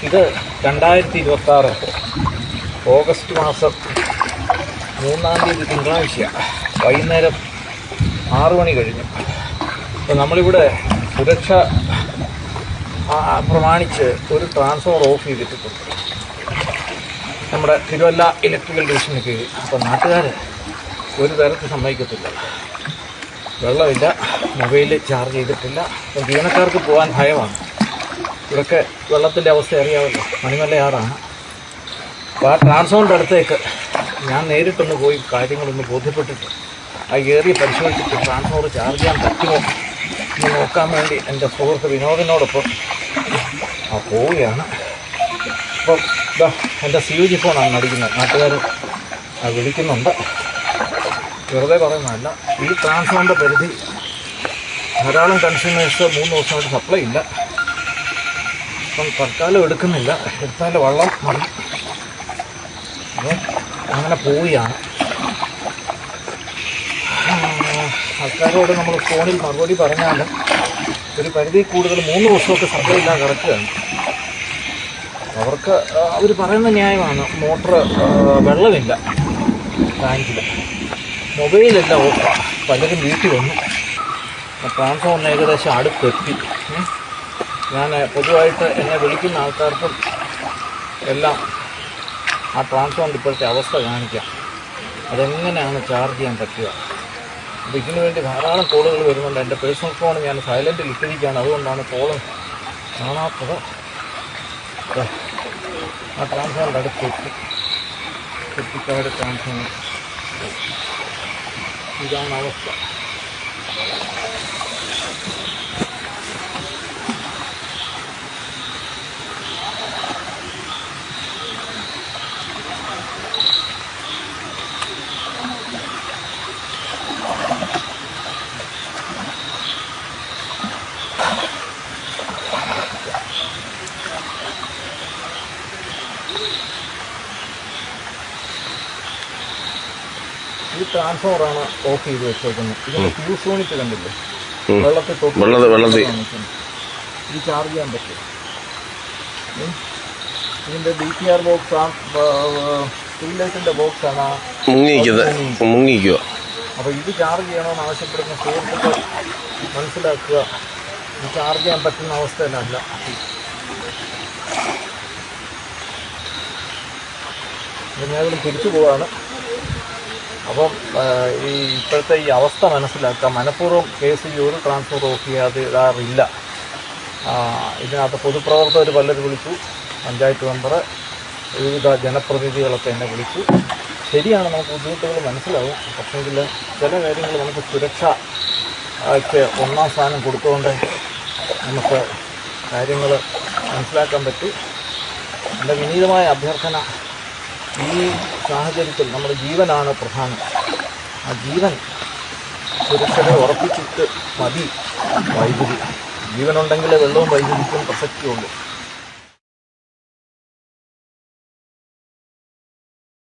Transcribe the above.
ഇത് 2026 ഓഗസ്റ്റ് മാസം 3-ാം തീയതി തിങ്കളാഴ്ച വൈകുന്നേരം 6 മണി കഴിഞ്ഞു. അപ്പോൾ നമ്മളിവിടെ സുരക്ഷ പ്രമാണിച്ച് ഒരു ട്രാൻസ്ഫോമർ ഓഫ് ചെയ്തിട്ടുണ്ട് നമ്മുടെ തിരുവല്ല ഇലക്ട്രിക്കൽ ഡിവിഷന് കീഴിൽ. അപ്പോൾ നാട്ടുകാർ ഒരു തരത്തിൽ സമ്മതിക്കത്തില്ല, വെള്ളമില്ല, മൊബൈൽ ചാർജ് ചെയ്തിട്ടില്ല. അപ്പം ജീവനക്കാർക്ക് പോകാൻ ഭയമാണ്. ഇവിടെയൊക്കെ വെള്ളത്തിൻ്റെ അവസ്ഥ അറിയാമല്ലോ, മണിമലയാറാണ്. അപ്പോൾ ആ ട്രാൻസ്ഫോമറിൻ്റെ അടുത്തേക്ക് ഞാൻ നേരിട്ടൊന്ന് പോയി കാര്യങ്ങളൊന്ന് ബോധ്യപ്പെട്ടിട്ട് ആ ഏറിയ പരിശോധിച്ചിട്ട് ട്രാൻസ്ഫോമർ ചാർജ് ചെയ്യാൻ പറ്റുമോ എന്ന് നോക്കാൻ വേണ്ടി എൻ്റെ സുഹൃത്ത് വിനോദിനോടൊപ്പം പോവുകയാണ്. അപ്പം ഇതാ എൻ്റെ CUG ഫോണാണ് അടിക്കുന്നത്. നാട്ടുകാർ വിളിക്കുന്നുണ്ട്, വെറുതെ പറയുന്നതല്ല. ഈ ട്രാൻസ്ഫോമറിൻ്റെ പരിധി ധാരാളം കൺസ്യൂമേഴ്സ് 3 ദിവസമായിട്ട് സപ്ലൈ ഇല്ല. അപ്പം തൽക്കാലം എടുക്കുന്നില്ല, എടുത്താൽ വെള്ളം മതി. അപ്പോൾ അങ്ങനെ പോവുകയാണ്. ആൾക്കാരോട് നമ്മൾ ഫോണിൽ മറുപടി പറഞ്ഞാൽ ഒരു പരിധി കൂടുതൽ 3 ദിവസമൊക്കെ സപ്ലൈ ഇല്ലാതെ കിടക്കുകയാണ്. അവർക്ക് അവർ പറയുന്ന ന്യായമാണ്, മോട്ടർ വെള്ളമില്ല ടാങ്കിൽ, മൊബൈലെല്ലാം ഓഫാണ്. പലരും വീട്ടിൽ വന്നു, ട്രാൻസ്ഫോമറിന് ഏകദേശം അടുത്തെത്തി. ഞാൻ പൊതുവായിട്ട് എന്നെ വിളിക്കുന്ന ആൾക്കാർക്കും എല്ലാം ആ ട്രാൻസ്ഫോമറിൻ്റെ ഇപ്പോഴത്തെ അവസ്ഥ കാണിക്കാം, അതെങ്ങനെയാണ് ചാർജ് ചെയ്യാൻ പറ്റുക. അപ്പോൾ ഇതിനു വേണ്ടി ധാരാളം കോളുകൾ വരുന്നുണ്ട്. എൻ്റെ പേഴ്സണൽ ഫോൺ ഞാൻ സൈലൻറ്റിൽ ഇട്ടിരിക്കുകയാണ്, അതുകൊണ്ടാണ് കോള് കാണാത്തത്. ആ ട്രാൻസ്ഫോമറിൻ്റെ അടുത്തെത്തി, കുട്ടിക്കാട് ട്രാൻസ്ഫോമർ. ഇതാണ് അവസ്ഥ. ഈ ട്രാൻസ്ഫോമറാണ് ഓഫ് ചെയ്ത് വെച്ചേക്കുന്നത്. ഇതിൻ്റെ ഫ്യൂസ് യൂണിറ്റ് കണ്ടില്ലേ, വെള്ളത്തിൽ ഇത് ചാർജ് ചെയ്യാൻ പറ്റും. ഇതിൻ്റെ DPR ബോക്സ്, സ്ട്രീറ്റ് ലൈറ്റിൻ്റെ ബോക്സാണ് മുങ്ങിക്കുക. അപ്പോൾ ഇത് ചാർജ് ചെയ്യണമെന്ന് ആവശ്യപ്പെടുന്ന സുഹൃത്തുക്കൾ മനസ്സിലാക്കുക, ഇത് ചാർജ് ചെയ്യാൻ പറ്റുന്ന അവസ്ഥയിലല്ല. ഞാൻ തിരിച്ചു പോവാണ്. അപ്പം ഈ ഇപ്പോഴത്തെ ഈ അവസ്ഥ മനസ്സിലാക്കാം. മനഃപൂർവ്വം KCB ഒരു ട്രാൻസ്ഫോമർ ഓഫ് ചെയ്യാതെ ഇടാറില്ല. ഇതിനകത്ത് പൊതുപ്രവർത്തകർ പലരും വിളിച്ചു, പഞ്ചായത്ത് മെമ്പർ, വിവിധ ജനപ്രതിനിധികളൊക്കെ എന്നെ വിളിച്ചു. ശരിയാണ്, നമുക്ക് ബുദ്ധിമുട്ടുകൾ മനസ്സിലാവും. പക്ഷേങ്കിൽ ചില കാര്യങ്ങൾ നമുക്ക് സുരക്ഷയ്ക്ക് 1-ാം സ്ഥാനം കൊടുത്തുകൊണ്ട് നമുക്ക് കാര്യങ്ങൾ മനസ്സിലാക്കാൻ പറ്റും. എൻ്റെ വിനീതമായ അഭ്യർത്ഥന, ഈ സാഹചര്യത്തിൽ നമ്മുടെ ജീവനാണ് പ്രധാനം. ആ ജീവൻ സുരക്ഷയെ ഉറപ്പിച്ചിട്ട് മതി വൈദ്യുതി. ജീവനുണ്ടെങ്കിലേ വെള്ളവും വൈദ്യുതിക്കും പ്രസക്തിയുള്ളൂ.